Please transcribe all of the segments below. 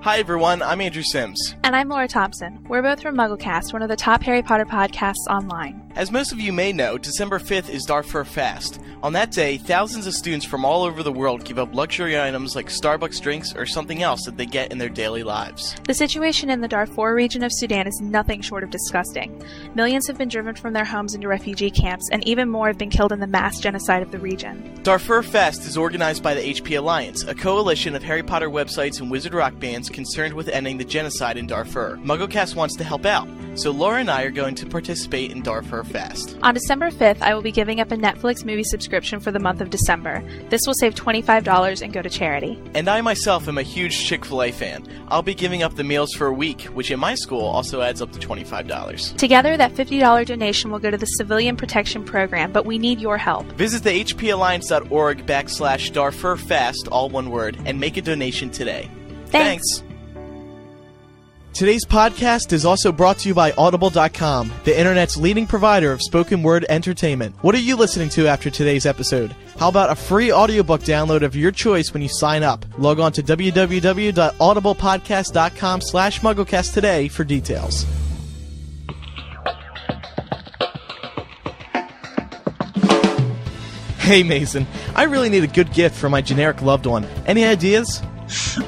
Hi everyone, I'm Andrew Sims. And I'm Laura Thompson. We're both from MuggleCast, one of the top Harry Potter podcasts online. As most of you may know, December 5th is Darfur Fast. On that day, thousands of students from all over the world give up luxury items like Starbucks drinks or something else that they get in their daily lives. The situation in the Darfur region of Sudan is nothing short of disgusting. Millions have been driven from their homes into refugee camps, and even more have been killed in the mass genocide of the region. Darfur Fest is organized by the HP Alliance, a coalition of Harry Potter websites and wizard rock bands concerned with ending the genocide in Darfur. MuggleCast wants to help out, so Laura and I are going to participate in Darfur Fest. On December 5th, I will be giving up a Netflix movie subscription for the month of December. This will save $25 and go to charity. And I myself am a huge Chick-fil-A fan. I'll be giving up the meals for a week, which in my school also adds up to $25. Together, that $50 donation will go to the Civilian Protection Program, but we need your help. Visit the hpalliance.org/DarfurFast, all one word, and make a donation today. Thanks. Today's podcast is also brought to you by Audible.com, the internet's leading provider of spoken word entertainment. What are you listening to after today's episode? How about a free audiobook download of your choice when you sign up? Log on to www.audiblepodcast.com/MuggleCast today for details. Hey Mason, I really need a good gift for my generic loved one. Any ideas?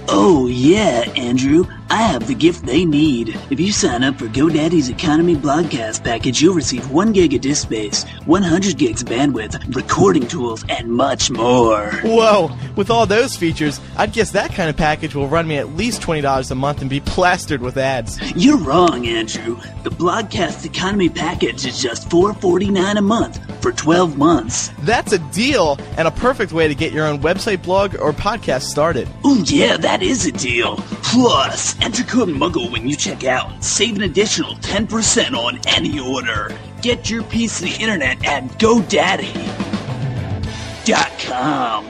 Oh, yeah, Andrew. I have the gift they need. If you sign up for GoDaddy's Economy Blogcast package, you'll receive 1 gig of disk space, 100 gigs of bandwidth, recording tools, and much more. Whoa! With all those features, I'd guess that kind of package will run me at least $20 a month and be plastered with ads. You're wrong, Andrew. The Blogcast Economy package is just $4.49 a month for 12 months. That's a deal, and a perfect way to get your own website, blog, or podcast started. Ooh, yeah, that is a deal. Plus, enter code MUGGLE when you check out. Save an additional 10% on any order. Get your piece of the internet at GoDaddy.com.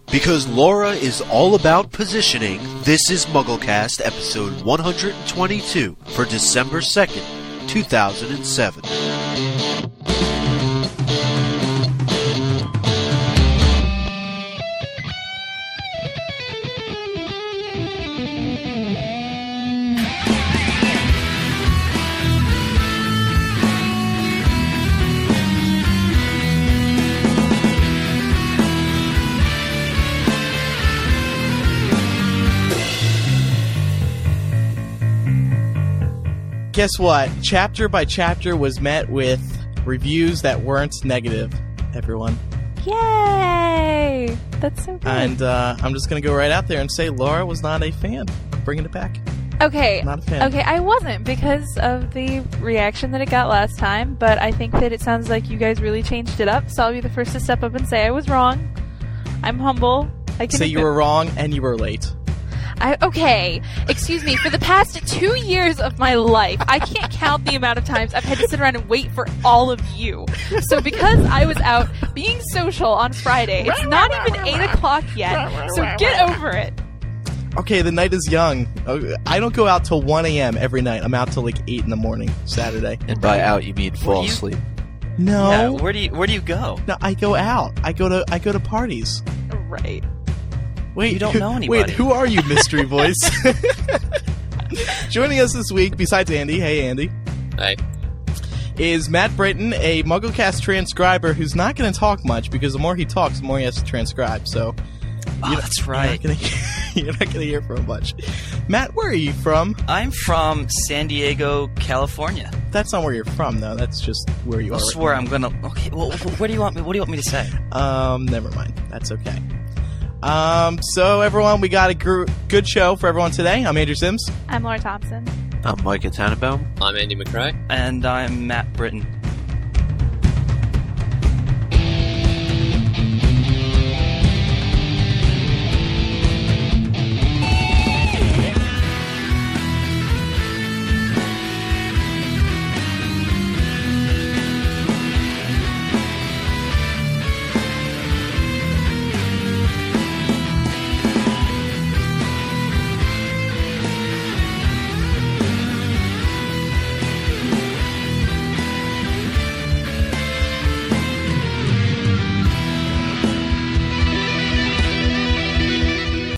Because Laura is all about positioning, this is MuggleCast episode 122 for December 2nd, 2007. Guess what? Chapter by chapter was met with reviews that weren't negative, everyone. Yay! That's so good. And I'm just going to go right out there and say Laura was not a fan of bringing it back. Okay. Not a fan. Okay, I wasn't because of the reaction that it got last time, but I think that it sounds like you guys really changed it up, so I'll be the first to step up and say I was wrong. I'm humble. I can say you were wrong and you were late. Okay, excuse me, for the past 2 years of my life, I can't count the amount of times I've had to sit around and wait for all of you. So because I was out being social on Friday, it's not even 8 o'clock yet, so get over it. Okay, the night is young. I don't go out till 1 a.m. every night. I'm out till like 8 in the morning, Saturday. And by out, you mean fall asleep. No. Yeah, where do you go? No, I go out. I go to parties. Right. Wait, you don't know anybody. Wait, who are you, mystery voice? Joining us this week, besides Andy, hey Andy. Hi. Is Matt Britton, a MuggleCast transcriber who's not going to talk much because the more he talks, the more he has to transcribe. So, that's right. You're not going to hear from much. Matt, where are you from? I'm from San Diego, California. That's not where you're from, though. That's just where you are. I swear I'm gonna. Okay, well, where do you want me? What do you want me to say? Never mind. That's okay. So everyone, we got a good show for everyone today. I'm Andrew Sims. I'm Laura Thompson. I'm Micah Tannenbaum. I'm Andy McRae. And I'm Matt Britton.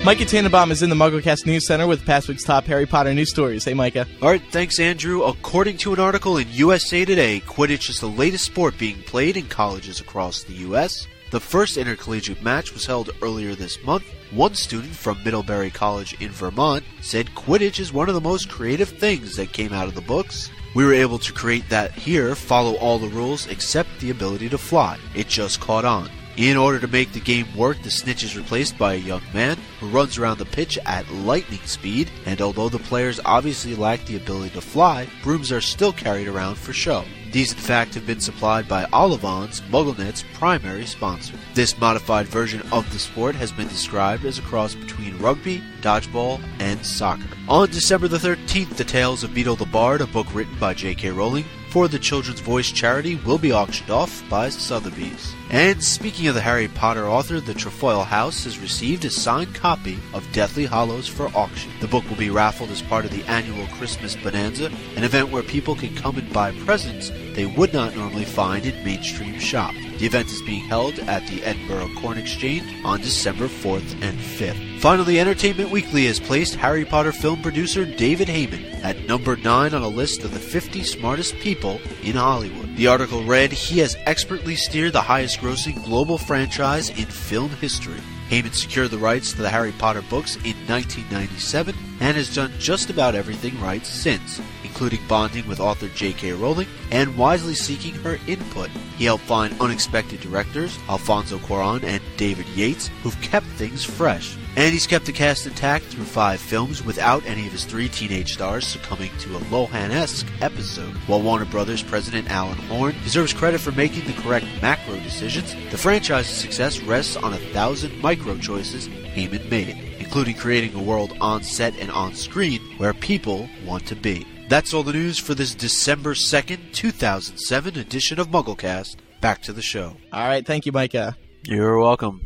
Micah Tannenbaum is in the MuggleCast News Center with past week's top Harry Potter news stories. Hey, Micah. All right, thanks, Andrew. According to an article in USA Today, Quidditch is the latest sport being played in colleges across the U.S. The first intercollegiate match was held earlier this month. One student from Middlebury College in Vermont said Quidditch is one of the most creative things that came out of the books. We were able to create that here, follow all the rules except the ability to fly. It just caught on. In order to make the game work, the snitch is replaced by a young man who runs around the pitch at lightning speed, and although the players obviously lack the ability to fly, brooms are still carried around for show. These, in fact, have been supplied by Olivon's, MuggleNet's primary sponsor. This modified version of the sport has been described as a cross between rugby, dodgeball, and soccer. On December the 13th, the Tales of Beedle the Bard, a book written by J.K. Rowling, for the Children's Voice charity, will be auctioned off by Sotheby's. And speaking of the Harry Potter author, the Trefoil House has received a signed copy of Deathly Hallows for auction. The book will be raffled as part of the annual Christmas Bonanza, an event where people can come and buy presents they would not normally find in mainstream shops. The event is being held at the Edinburgh Corn Exchange on December 4th and 5th. Finally, Entertainment Weekly has placed Harry Potter film producer David Heyman at number 9 on a list of the 50 smartest people in Hollywood. The article read, "He has expertly steered the highest-grossing global franchise in film history." Heyman secured the rights to the Harry Potter books in 1997 and has done just about everything right since, including bonding with author J.K. Rowling and wisely seeking her input. He helped find unexpected directors, Alfonso Cuarón and David Yates, who've kept things fresh. And he's kept the cast intact through 5 films without any of his 3 teenage stars succumbing to a Lohan-esque episode. While Warner Brothers president Alan Horn deserves credit for making the correct macro decisions, the franchise's success rests on 1,000 micro choices Heyman made, including creating a world on set and on screen where people want to be. That's all the news for this December 2nd, 2007 edition of MuggleCast. Back to the show. All right, thank you, Micah. You're welcome.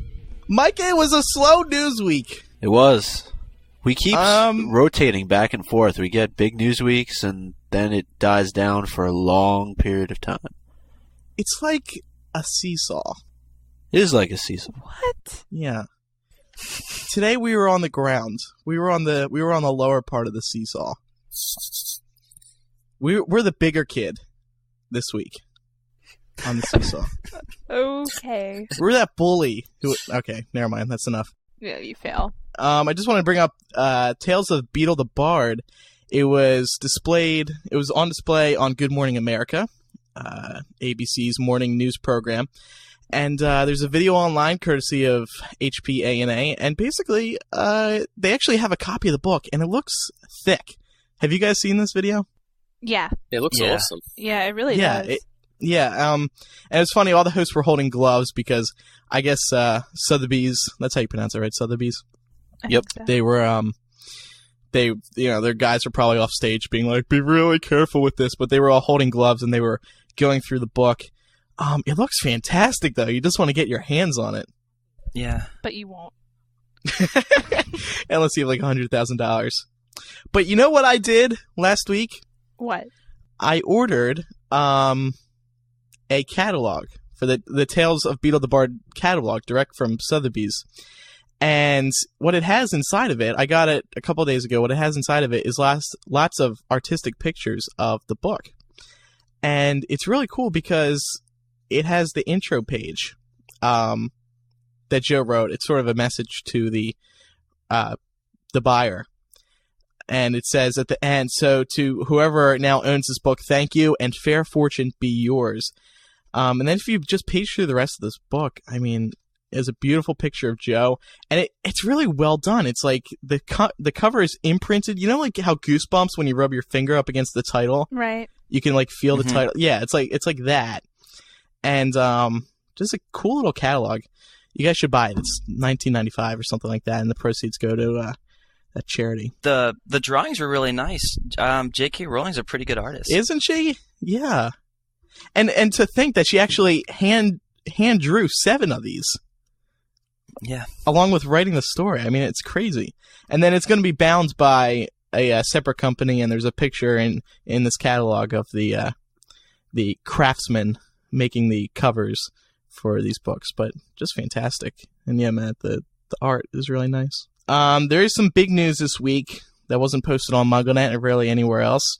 Micah, it was a slow news week. It was. We keep rotating back and forth. We get big news weeks, and then it dies down for a long period of time. It's like a seesaw. It is like a seesaw. What? Yeah. Today we were on the ground. We were on the lower part of the seesaw. We're the bigger kid this week on the seesaw. Okay. We're that bully who... Okay, never mind. That's enough. Yeah, you fail. I just want to bring up Tales of Beedle the Bard. It was on display on Good Morning America, ABC's morning news program. And there's a video online courtesy of HPA&A, and basically they actually have a copy of the book, and it looks thick. Have you guys seen this video? Yeah. It looks awesome. Yeah, it really does. And it's funny, all the hosts were holding gloves because I guess Sotheby's, that's how you pronounce it, right? Sotheby's? Yep. So. They were, their guys were probably off stage being like, be really careful with this, but they were all holding gloves and they were going through the book. It looks fantastic, though. You just want to get your hands on it. Yeah. But you won't. Unless you have like $100,000. But you know what I did last week? What? I ordered a catalog for the Tales of Beedle the Bard catalog direct from Sotheby's. And what it has inside of it, I got it a couple of days ago, what it has inside of it is lots of artistic pictures of the book. And it's really cool because it has the intro page that Joe wrote. It's sort of a message to the buyer. And it says at the end, so to whoever now owns this book, thank you, and fair fortune be yours. And then if you just page through the rest of this book, I mean, there's a beautiful picture of Joe, and it's really well done. It's like the cover is imprinted. You know, like how Goosebumps, when you rub your finger up against the title, right? You can like feel the title. Yeah, it's like that. And just a cool little catalog. You guys should buy it. It's $19.95 or something like that, and the proceeds go to that charity. The drawings were really nice. J.K. Rowling's a pretty good artist, isn't she? Yeah. And to think that she actually hand drew 7 of these. Yeah. Along with writing the story. I mean, it's crazy. And then it's going to be bound by a separate company, and there's a picture in this catalog of the craftsman making the covers for these books. But just fantastic. And yeah, Matt, the art is really nice. There is some big news this week that wasn't posted on MuggleNet or really anywhere else.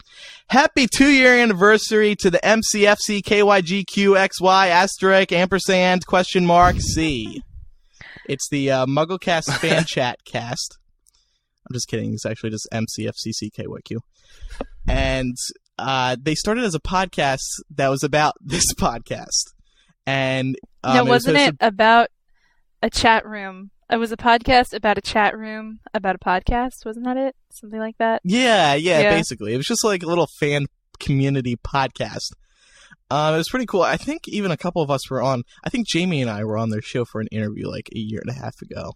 Happy 2-year anniversary to the MCFC KYGQXY asterisk ampersand question mark C. It's the MuggleCast fan chat cast. I'm just kidding. It's actually just MCFCCKYQ. And they started as a podcast that was about this podcast. And no, wasn't it about a chat room? It was a podcast about a chat room about a podcast. Wasn't that it? Something like that? Yeah, basically. It was just like a little fan community podcast. It was pretty cool. I think even a couple of us were on. I think Jamie and I were on their show for an interview like a year and a half ago.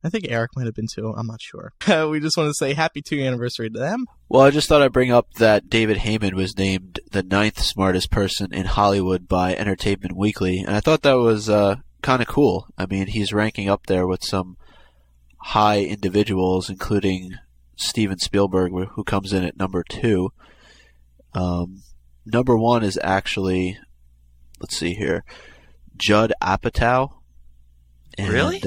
I think Eric might have been too. I'm not sure. We just want to say happy 2-year anniversary to them. Well, I just thought I'd bring up that David Heyman was named the 9th smartest person in Hollywood by Entertainment Weekly, and I thought that was kind of cool. I mean, he's ranking up there with some high individuals, including Steven Spielberg, who comes in at number 2. Number 1 is actually, let's see here, Judd Apatow. And, really?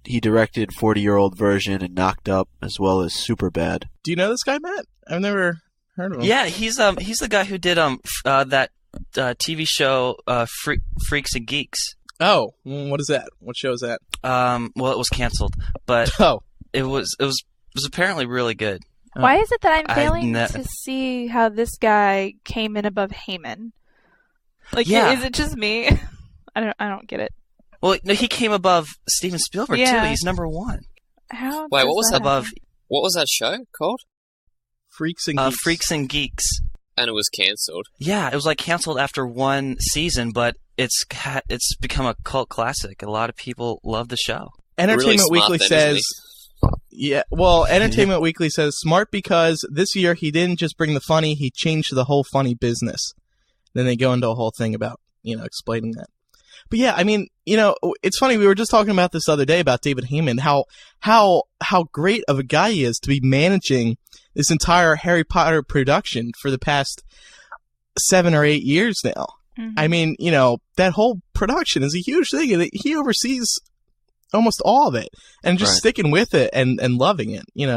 He directed 40-Year-Old Version and Knocked Up, as well as Superbad. Do you know this guy, Matt? I've never heard of him. Yeah, he's the guy who did that TV show Freaks and Geeks. Oh, what is that? What show is that? Well, it was canceled, but it was apparently really good. Why is it that I'm failing to see how this guy came in above Heyman? Like, is it just me? I don't get it. Well, no, he came above Steven Spielberg too. He's number 1. How? Wait, what was that above? What was that show called? Freaks and Geeks. Freaks and Geeks. And it was cancelled. Yeah, it was like canceled after 1 season, but it's become a cult classic. A lot of people love the show. Entertainment really Weekly says. Yeah, well, Entertainment Weekly says smart because this year he didn't just bring the funny; he changed the whole funny business. Then they go into a whole thing about explaining that. But yeah, I mean, it's funny. We were just talking about this the other day about David Heyman, how great of a guy he is to be managing this entire Harry Potter production for the past 7 or 8 years now. Mm-hmm. I mean, that whole production is a huge thing, and he oversees almost all of it, and just sticking with it and loving it. He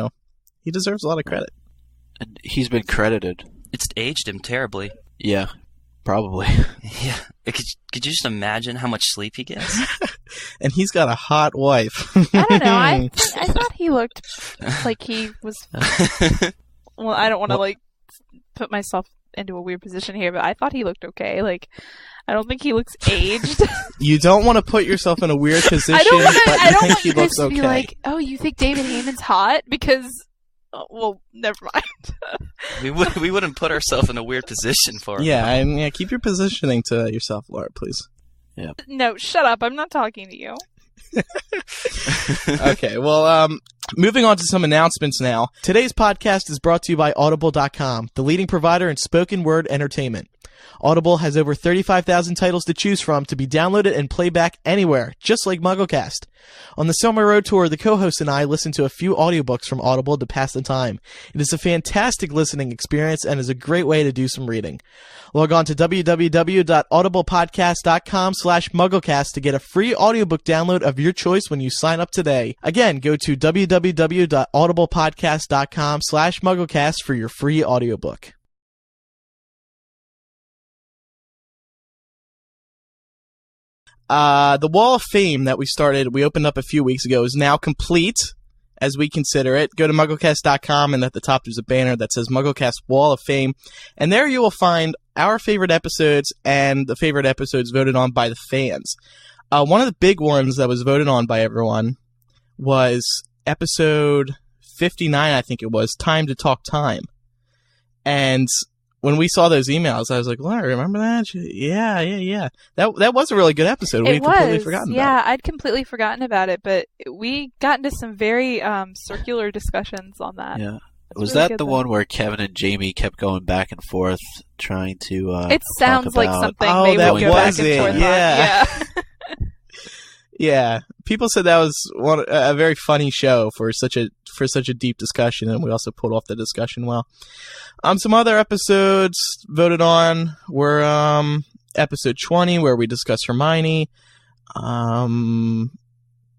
deserves a lot of credit. And he's been credited. It's aged him terribly. Yeah. Probably. Yeah. Could you just imagine how much sleep he gets? And he's got a hot wife. I don't know. I thought he looked like he was... Well, I don't want to, put myself into a weird position here, but I thought he looked okay. I don't think he looks aged. You don't want to put yourself in a weird position, but you think he looks okay. Be like, oh, you think David Heyman's hot? Because... well, never mind. we wouldn't put ourselves in a weird position for him. Yeah, keep your positioning to yourself, Laura, please. Yeah. No, shut up. I'm not talking to you. Okay, well, moving on to some announcements now. Today's podcast is brought to you by Audible.com, the leading provider in spoken word entertainment. Audible has over 35,000 titles to choose from to be downloaded and played back anywhere, just like MuggleCast. On the summer road tour, the co-host and I listen to a few audiobooks from Audible to pass the time. It is a fantastic listening experience and is a great way to do some reading. Log on to www.audiblepodcast.com/MuggleCast to get a free audiobook download of your choice when you sign up today. Again, go to www.audiblepodcast.com/MuggleCast for your free audiobook. The Wall of Fame that we opened up a few weeks ago, is now complete, as we consider it. Go to MuggleCast.com, and at the top there's a banner that says MuggleCast Wall of Fame, and there you will find our favorite episodes and the favorite episodes voted on by the fans. One of the big ones that was voted on by everyone was episode 59, I think it was, Time to Talk Time. And when we saw those emails, I was like, Laura, remember that? Yeah. That was a really good episode. We'd completely forgotten about it. Yeah, I'd completely forgotten about it, but we got into some very circular discussions on that. Yeah. Was really that the one where Kevin and Jamie kept going back and forth trying to it sounds like something they would go back and forth on. Yeah. Yeah. People said that was a very funny show for such a deep discussion, and we also pulled off the discussion well. Some other episodes voted on were episode 20, where we discuss Hermione.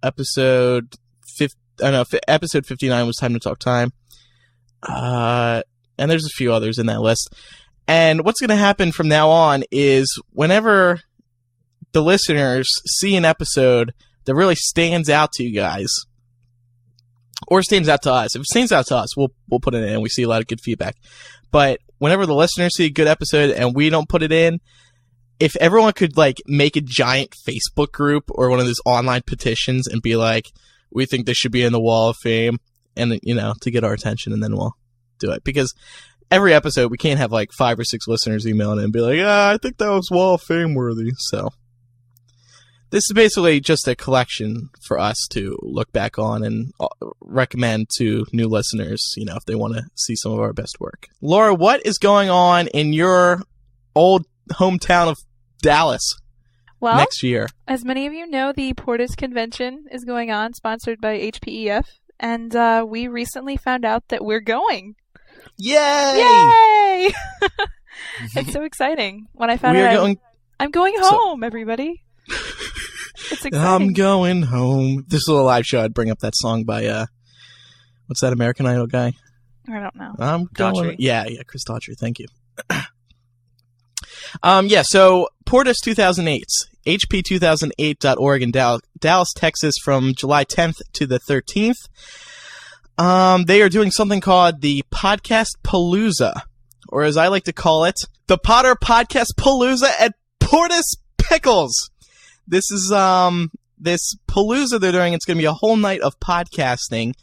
Episode I don't know, episode 59 was Time to Talk Time. And there's a few others in that list. And what's going to happen from now on is whenever the listeners see an episode that really stands out to you guys, or stands out to us. If it stands out to us, we'll put it in, and we see a lot of good feedback. But whenever the listeners see a good episode and we don't put it in, if everyone could like make a giant Facebook group or one of those online petitions and be like, we think this should be in the Wall of Fame, and to get our attention, and then we'll do it. Because every episode we can't have like 5 or 6 listeners emailing in and be like, I think that was Wall of Fame worthy. So this is basically just a collection for us to look back on and recommend to new listeners, if they want to see some of our best work. Laura, what is going on in your old hometown of Dallas next year? As many of you know, the Portus convention is going on, sponsored by HPEF, and we recently found out that we're going. Yay! It's so exciting. When I found out I'm going home, everybody. It's exciting. I'm going home. This is a live show. I'd bring up that song by what's that American Idol guy? I don't know. I'm going. Daughtry? Yeah, Chris Daughtry. Thank you. So Portus 2008, hp2008.org in Dallas, Texas, from July 10th to the 13th. They are doing something called the Podcast Palooza, or as I like to call it, the Potter Podcast Palooza at Portus Pickles. This is this Palooza they're doing. It's going to be a whole night of podcasting,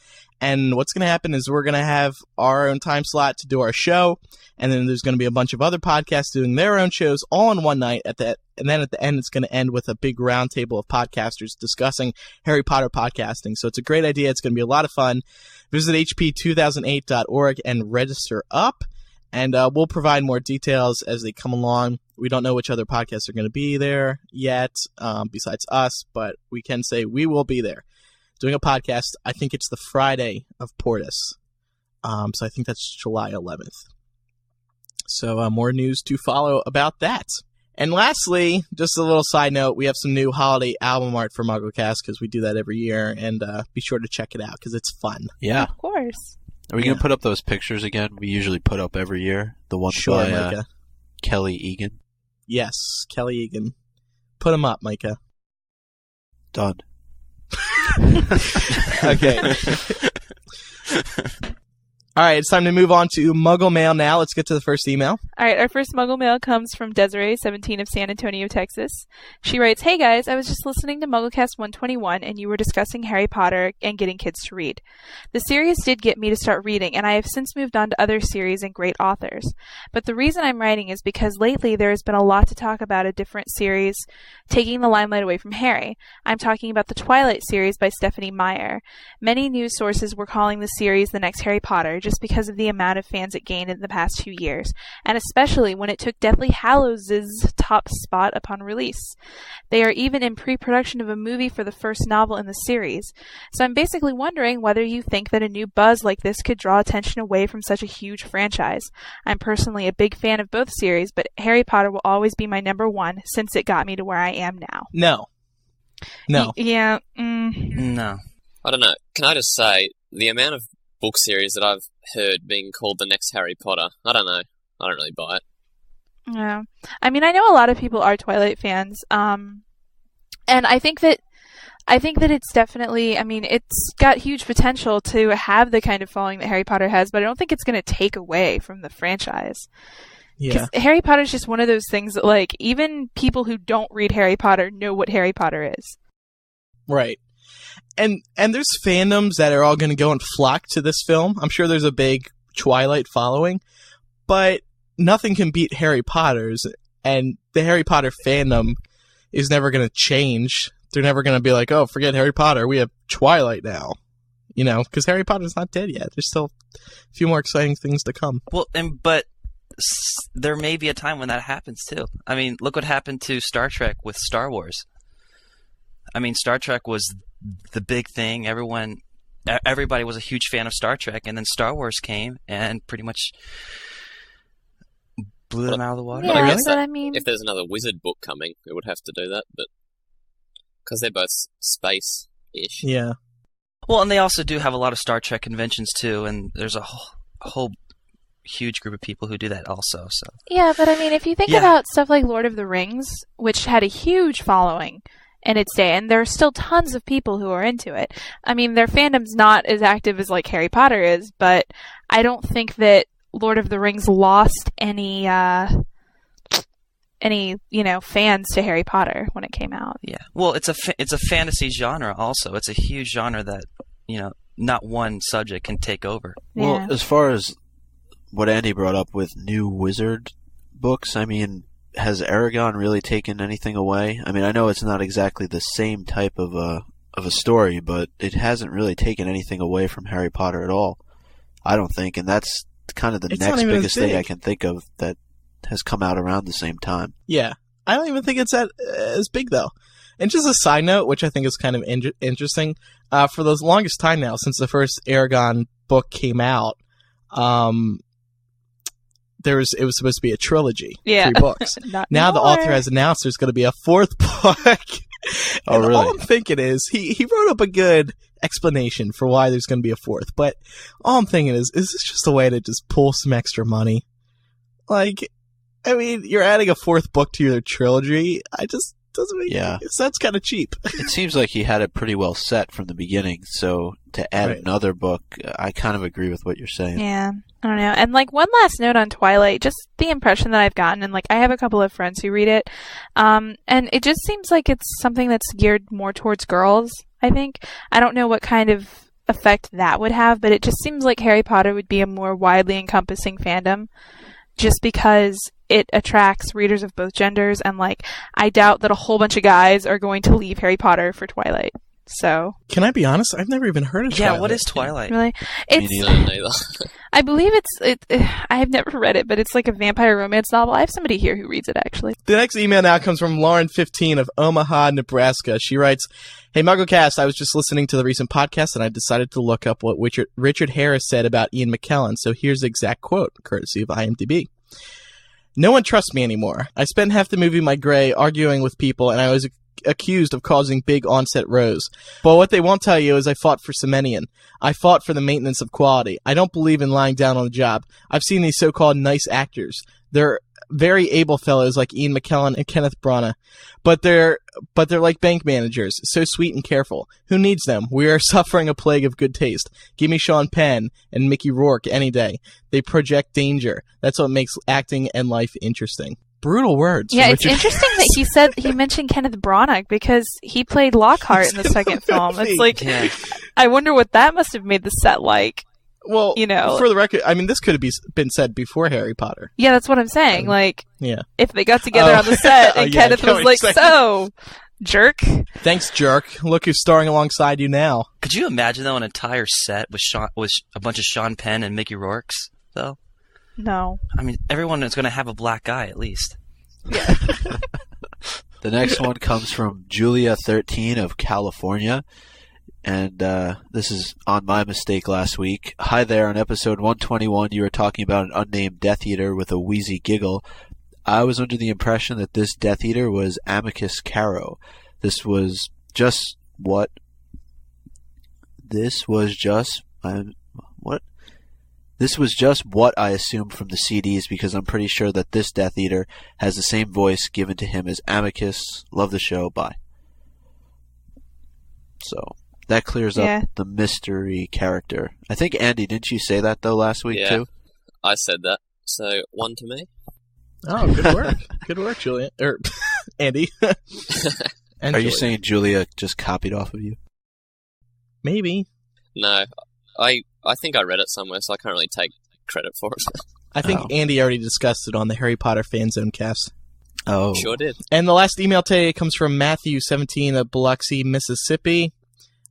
and what's going to happen is we're going to have our own time slot to do our show, and then there's going to be a bunch of other podcasts doing their own shows all in one night. And then at the end, it's going to end with a big roundtable of podcasters discussing Harry Potter podcasting. So it's a great idea. It's going to be a lot of fun. Visit hp2008.org and register up, and we'll provide more details as they come along. We don't know which other podcasts are going to be there yet, besides us, but we can say we will be there doing a podcast. I think it's the Friday of Portus, so I think that's July 11th. So more news to follow about that. And lastly, just a little side note, we have some new holiday album art for MuggleCast because we do that every year, and be sure to check it out because it's fun. Yeah. Of course. Are we going to put up those pictures again? We usually put up every year. The one by Micah. Kelly Egan. Yes, Kelly Egan. Put them up, Micah. Done. Okay. All right, it's time to move on to Muggle Mail now. Let's get to the first email. All right, our first Muggle Mail comes from Desiree, 17 of San Antonio, Texas. She writes, "Hey guys, I was just listening to MuggleCast 121 and you were discussing Harry Potter and getting kids to read. The series did get me to start reading, and I have since moved on to other series and great authors. But the reason I'm writing is because lately there has been a lot to talk about a different series taking the limelight away from Harry. I'm talking about the Twilight series by Stephanie Meyer. Many news sources were calling the series the next Harry Potter, just because of the amount of fans it gained in the past 2 years, and especially when it took Deathly Hallows' top spot upon release. They are even in pre-production of a movie for the first novel in the series. So I'm basically wondering whether you think that a new buzz like this could draw attention away from such a huge franchise. I'm personally a big fan of both series, but Harry Potter will always be my number one since it got me to where I am now." No. Yeah. No. I don't know. Can I just say, the amount of book series that I've heard being called the next Harry Potter, I don't know. I don't really buy it. Yeah. I mean, I know a lot of people are Twilight fans, and I think that it's definitely, I mean, it's got huge potential to have the kind of following that Harry Potter has, but I don't think it's going to take away from the franchise. Yeah. Harry Potter is just one of those things that, like, even people who don't read Harry Potter know what Harry Potter is. Right. And there's fandoms that are all going to go and flock to this film. I'm sure there's a big Twilight following, but nothing can beat Harry Potter's, and the Harry Potter fandom is never going to change. They're never going to be like, oh, forget Harry Potter, we have Twilight now. Because Harry Potter's not dead yet. There's still a few more exciting things to come. Well, but there may be a time when that happens too. I mean, look what happened to Star Trek with Star Wars. I mean, Star Trek was the big thing. Everybody was a huge fan of Star Trek, and then Star Wars came and pretty much blew them out of the water. Yeah, Really? but I mean, If there's another wizard book coming, it would have to do that, but because they're both space-ish. Yeah. Well, and they also do have a lot of Star Trek conventions too, and there's a whole huge group of people who do that also. So Yeah, but I mean, if you think Yeah. about stuff like Lord of the Rings, which had a huge following in its day, and there are still tons of people who are into it. I mean, their fandom's not as active as like Harry Potter is, but I don't think that Lord of the Rings lost any fans to Harry Potter when it came out. yeah, well, it's a fantasy genre also. It's a huge genre that not one subject can take over. Well, Yeah. as far as what Andy brought up with new wizard books, I mean, has Aragon really taken anything away? I mean, I know it's not exactly the same type of a story, but it hasn't really taken anything away from Harry Potter at all. I don't think, and that's kind of the It's not next even as biggest thing big. I can think of that has come out around the same time. Yeah. I don't even think it's as big, though. And just a side note, which I think is kind of interesting, for the longest time now, since the first Aragon book came out, it was supposed to be a trilogy, Yeah. 3 books. Not Now the anymore. author has announced there's going to be a 4th book. Oh, And really? all I'm thinking is he wrote up a good explanation for why there's going to be a 4th, but all I'm thinking is this just a way to just pull some extra money? Like, I mean, you're adding a 4th book to your trilogy. I just doesn't make that's kind of cheap. It seems like he had it pretty well set from the beginning, so to add Right. another book, I kind of agree with what you're saying. Yeah, I don't know. And like one last note on Twilight, just the impression that I've gotten, and like I have a couple of friends who read it, and it just seems like it's something that's geared more towards girls. I think I don't know what kind of effect that would have, but it just seems like Harry Potter would be a more widely encompassing fandom, just because it attracts readers of both genders, and like I doubt that a whole bunch of guys are going to leave Harry Potter for Twilight. So Can I be honest? I've never even heard of Twilight. Yeah, what is Twilight? really, Me it's neither. Neither. I believe I have never read it, but it's like a vampire romance novel. I have somebody here who reads it, actually. The next email now comes from Lauren15 of Omaha, Nebraska. She writes, "Hey, MuggleCast, I was just listening to the recent podcast and I decided to look up what Richard Harris said about Ian McKellen. So here's the exact quote, courtesy of IMDb. No one trusts me anymore. I spent half the movie My Gray arguing with people and I was accused of causing big onset rows. But what they won't tell you is I fought for Semenian. I fought for the maintenance of quality. I don't believe in lying down on the job. I've seen these so-called nice actors. They're very able fellows like Ian McKellen and Kenneth Branagh. But they're like bank managers, so sweet and careful. Who needs them? We are suffering a plague of good taste. Give me Sean Penn and Mickey Rourke any day. They project danger. That's what makes acting and life interesting." Brutal words. Yeah, from it's Richard interesting that he mentioned Kenneth Branagh because he played Lockhart in the second film. It's like, Yeah. I wonder what that must have made the set like. Well, You know. for the record, I mean, this could have been said before Harry Potter. Yeah, that's what I'm saying. Like, Yeah. if they got together Oh. on the set and Oh, yeah, I Kenneth get what was like, you're saying. "So, jerk." Thanks, jerk. Look who's starring alongside you now. Could you imagine though an entire set with a bunch of Sean Penn and Mickey Rourke's though? No. I mean, everyone is going to have a black eye at least. The next one comes from Julia13 of California, and this is on my mistake last week. Hi there, on episode 121 you were talking about an unnamed Death Eater with a wheezy giggle. I was under the impression that this Death Eater was Amicus Caro. This was just what I assumed from the CDs, because I'm pretty sure that this Death Eater has the same voice given to him as Amicus. Love the show. Bye. So that clears Yeah. up the mystery character. I think, Andy, didn't you say that though last week Yeah. too? I said that. So, 1 to me. Oh, good work. Good work, Julian. Or, Andy. And Are you Julian. saying Julia just copied off of you? Maybe. No, I think I read it somewhere, so I can't really take credit for it. I think Oh. Andy already discussed it on the Harry Potter Fan Zone cast. Oh. Sure did. And the last email today comes from Matthew17 of Biloxi, Mississippi,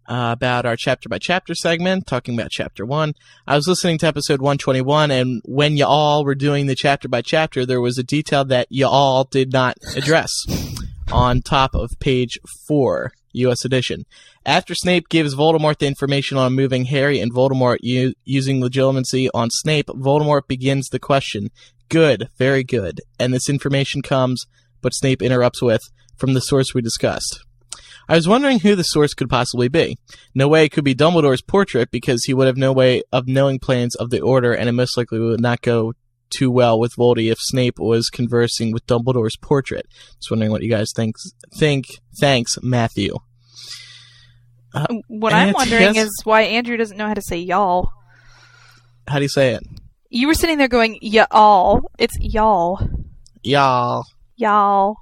about our chapter by chapter segment, talking about chapter 1. I was listening to episode 121, and when y'all were doing the chapter by chapter, there was a detail that y'all did not address on top of page 4, U.S. edition. After Snape gives Voldemort the information on moving Harry and Voldemort using legitimacy on Snape, Voldemort begins the question. Good, very good. And this information comes, but Snape interrupts with, from the source we discussed. I was wondering who the source could possibly be. No way it could be Dumbledore's portrait, because he would have no way of knowing plans of the Order, and it most likely would not go too well with Voldy if Snape was conversing with Dumbledore's portrait. Just wondering what you guys think. Thanks, Matthew. What I'm wondering is why Andrew doesn't know how to say y'all. How do you say it? You were sitting there going, y'all. It's y'all. Y'all. Y'all.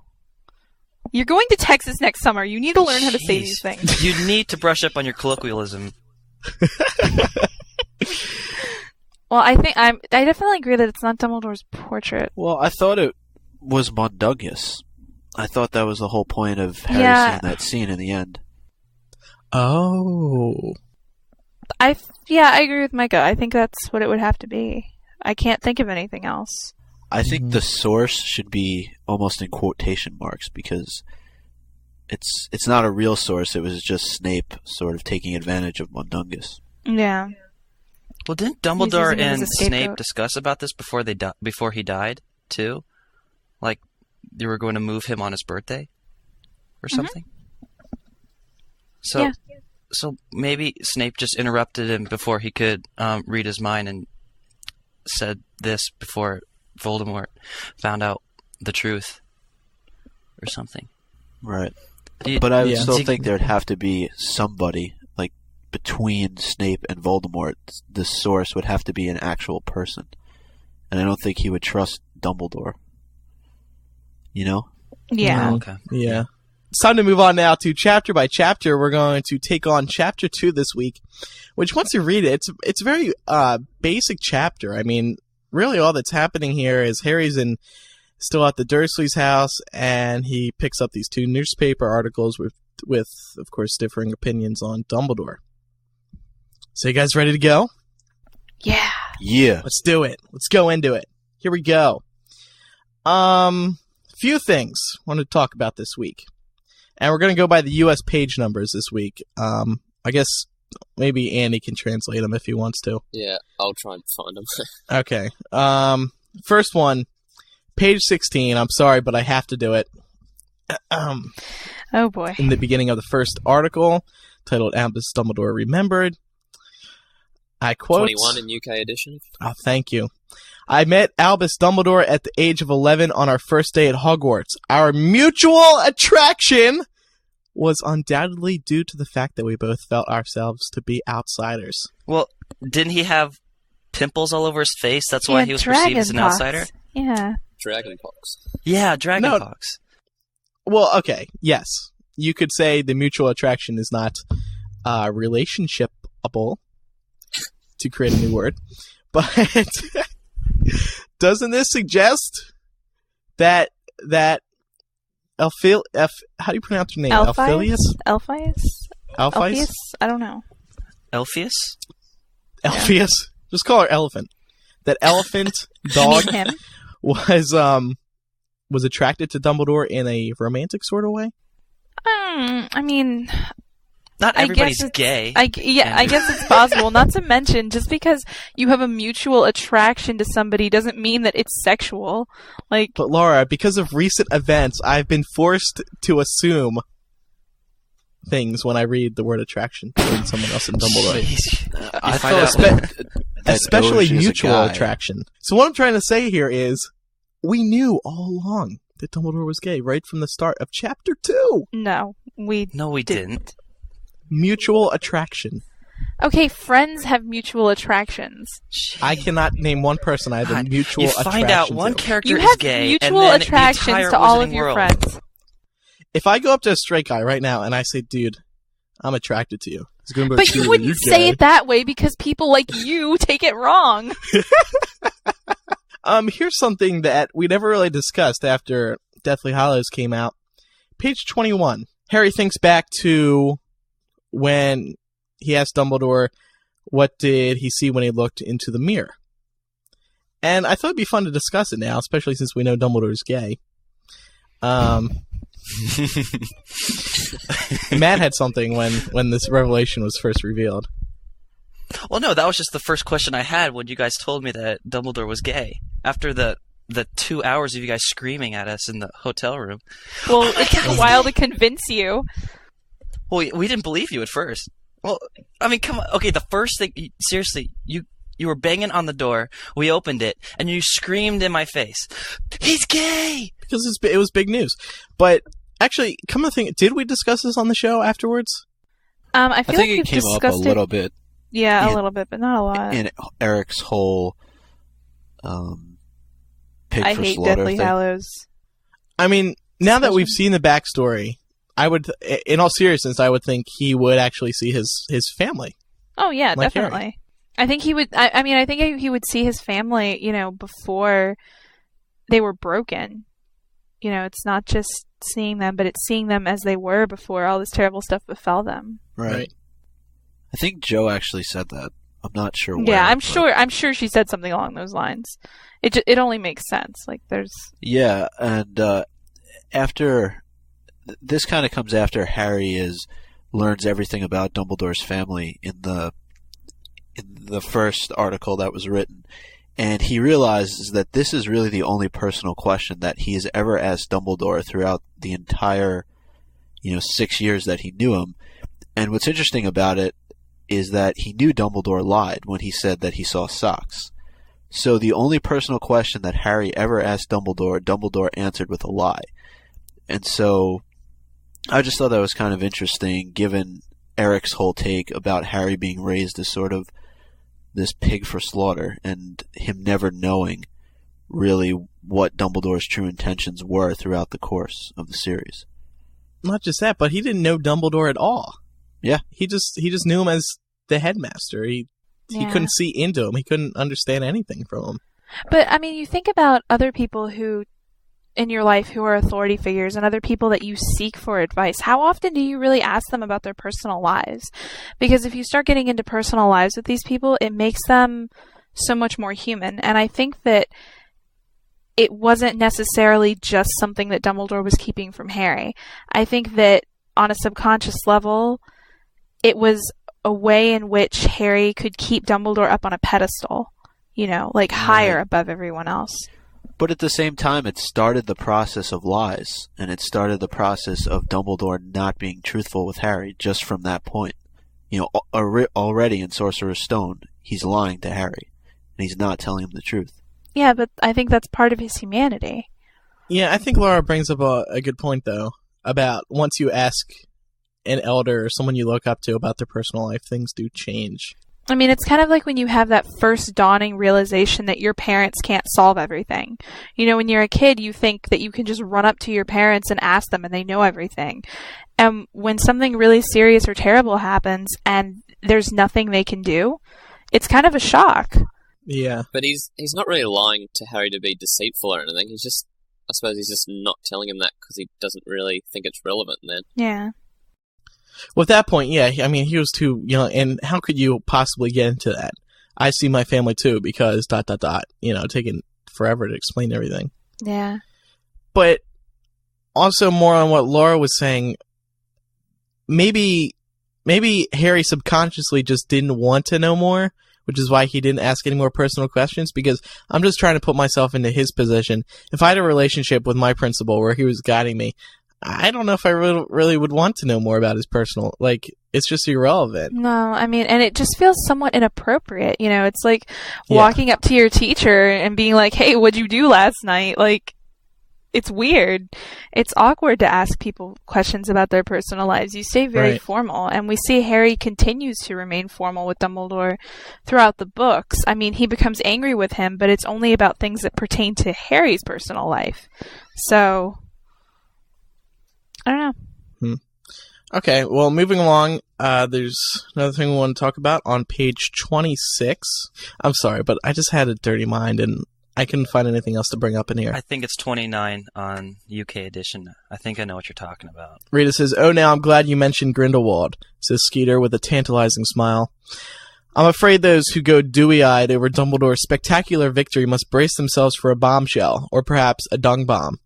You're going to Texas next summer. You need to learn how to say these things. You need to brush up on your colloquialism. Well, I definitely agree that it's not Dumbledore's portrait. Well, I thought it was Mundungus. I thought that was the whole point of Harry seeing that scene in the end. Oh. I agree with Micah. I think that's what it would have to be. I can't think of anything else. I think the source should be almost in quotation marks, because it's not a real source. It was just Snape sort of taking advantage of Mundungus. Yeah. Well, didn't Dumbledore and Snape discuss about this before he died too? Like, they were going to move him on his birthday or something. So maybe Snape just interrupted him before he could read his mind and said this before Voldemort found out the truth or something. Right. But I would still think there'd have to be somebody, like, between Snape and Voldemort. The source would have to be an actual person. And I don't think he would trust Dumbledore. You know? Yeah. Oh, okay. Yeah. It's time to move on now to chapter by chapter. We're going to take on chapter 2 this week, which once you read it, it's a very basic chapter. I mean, really all that's happening here is Harry's still at the Dursleys' house, and he picks up these 2 newspaper articles with of course, differing opinions on Dumbledore. So you guys ready to go? Yeah. Yeah. Let's do it. Let's go into it. Here we go. Few things I want to talk about this week. And we're going to go by the U.S. page numbers this week. I guess maybe Andy can translate them if he wants to. Yeah, I'll try and find them. Okay. First one, page 16. I'm sorry, but I have to do it. Oh, boy. In the beginning of the first article, titled Albus Dumbledore Remembered, I quote... 21 in UK edition. Oh, thank you. I met Albus Dumbledore at the age of 11 on our first day at Hogwarts. Our mutual attraction was undoubtedly due to the fact that we both felt ourselves to be outsiders. Well, didn't he have pimples all over his face? That's why he was perceived as an outsider? Yeah. Dragonpox. Yeah, dragonpox. Well, okay, yes. You could say the mutual attraction is not relationshipable, to create a new word. But doesn't this suggest that how do you pronounce your name? Alpheus? Alpheus? I don't know. Elpheus? Alpheus? Just call her Elephant. That elephant dog was attracted to Dumbledore in a romantic sort of way? I mean... Not everybody's gay. I guess it's possible. Not to mention, just because you have a mutual attraction to somebody doesn't mean that it's sexual. Like, but Laura, because of recent events, I've been forced to assume things when I read the word attraction toward someone else in Dumbledore. I thought especially mutual attraction. So what I'm trying to say here is, we knew all along that Dumbledore was gay right from the start of chapter 2. No, we didn't. Mutual attraction. Okay, friends have mutual attractions. I cannot name one person I have a mutual attraction to. You find out one character is gay, and then attractions to all of your friends. If I go up to a straight guy right now and I say, dude, I'm attracted to you. He's gonna be like, but you wouldn't say it that way because people like you take it wrong. Here's something that we never really discussed after Deathly Hallows came out. Page 21. Harry thinks back to when he asked Dumbledore, what did he see when he looked into the mirror? And I thought it'd be fun to discuss it now, especially since we know Dumbledore's gay. Matt had something when this revelation was first revealed. Well, no, that was just the first question I had when you guys told me that Dumbledore was gay. After the 2 hours of you guys screaming at us in the hotel room. Well, it took a while to convince you. Well, we didn't believe you at first. Well, I mean, come on. Okay, the first thing, seriously, you were banging on the door. We opened it, and you screamed in my face, "He's gay!" Because it was big news. But actually, come to think, did we discuss this on the show afterwards? I feel think like it came up a discussed little bit. Yeah, a little bit, but not a lot. In Eric's whole pig I for hate slaughter Deathly thing. Hallows. I mean, now that we've seen the backstory, I would, in all seriousness, I would think he would actually see his family. Oh yeah, Like definitely. Harry. I think he would. I mean, I think he would see his family, before they were broken. It's not just seeing them, but it's seeing them as they were before all this terrible stuff befell them. Right. I think Joe actually said that. I'm not sure where. Yeah, but- I'm sure she said something along those lines. It only makes sense. Like there's. Yeah, and after this kind of comes after Harry learns everything about Dumbledore's family in the first article that was written, and he realizes that this is really the only personal question that he has ever asked Dumbledore throughout the entire 6 years that he knew him. And what's interesting about it is that he knew Dumbledore lied when he said that he saw socks. So the only personal question that Harry ever asked Dumbledore answered with a lie. And so I just thought that was kind of interesting, given Eric's whole take about Harry being raised as sort of this pig for slaughter, and him never knowing really what Dumbledore's true intentions were throughout the course of the series. Not just that, but he didn't know Dumbledore at all. Yeah. He just knew him as the headmaster. He couldn't see into him. He couldn't understand anything from him. But I mean, you think about other people who in your life who are authority figures and other people that you seek for advice. How often do you really ask them about their personal lives? Because if you start getting into personal lives with these people, it makes them so much more human. And I think that it wasn't necessarily just something that Dumbledore was keeping from Harry. I think that on a subconscious level, it was a way in which Harry could keep Dumbledore up on a pedestal, higher above everyone else. But at the same time, it started the process of lies, and it started the process of Dumbledore not being truthful with Harry just from that point. Already in Sorcerer's Stone, he's lying to Harry, and he's not telling him the truth. Yeah, but I think that's part of his humanity. Yeah, I think Laura brings up a good point, though, about once you ask an elder or someone you look up to about their personal life, things do change. I mean, it's kind of like when you have that first dawning realization that your parents can't solve everything. When you're a kid, you think that you can just run up to your parents and ask them and they know everything. And when something really serious or terrible happens and there's nothing they can do, it's kind of a shock. Yeah. But he's not really lying to Harry to be deceitful or anything. I suppose he's just not telling him that because he doesn't really think it's relevant then. Yeah. Well, at that point, yeah, I mean, he was too young, and how could you possibly get into that? I see my family too, because ... taking forever to explain everything. Yeah. But also more on what Laura was saying, maybe Harry subconsciously just didn't want to know more, which is why he didn't ask any more personal questions, because I'm just trying to put myself into his position. If I had a relationship with my principal where he was guiding me, I don't know if I really would want to know more about his personal, it's just irrelevant. No, I mean, and it just feels somewhat inappropriate. It's like walking up to your teacher and being like, hey, what'd you do last night? It's weird. It's awkward to ask people questions about their personal lives. You stay very formal, and we see Harry continues to remain formal with Dumbledore throughout the books. I mean, he becomes angry with him, but it's only about things that pertain to Harry's personal life. So, I don't know. Okay, well, moving along, there's another thing we want to talk about on page 26. I'm sorry, but I just had a dirty mind, and I couldn't find anything else to bring up in here. I think it's 29 on UK edition. I think I know what you're talking about. Rita says, "Oh, now I'm glad you mentioned Grindelwald," says Skeeter with a tantalizing smile. "I'm afraid those who go dewy-eyed over Dumbledore's spectacular victory must brace themselves for a bombshell, or perhaps a dung bomb.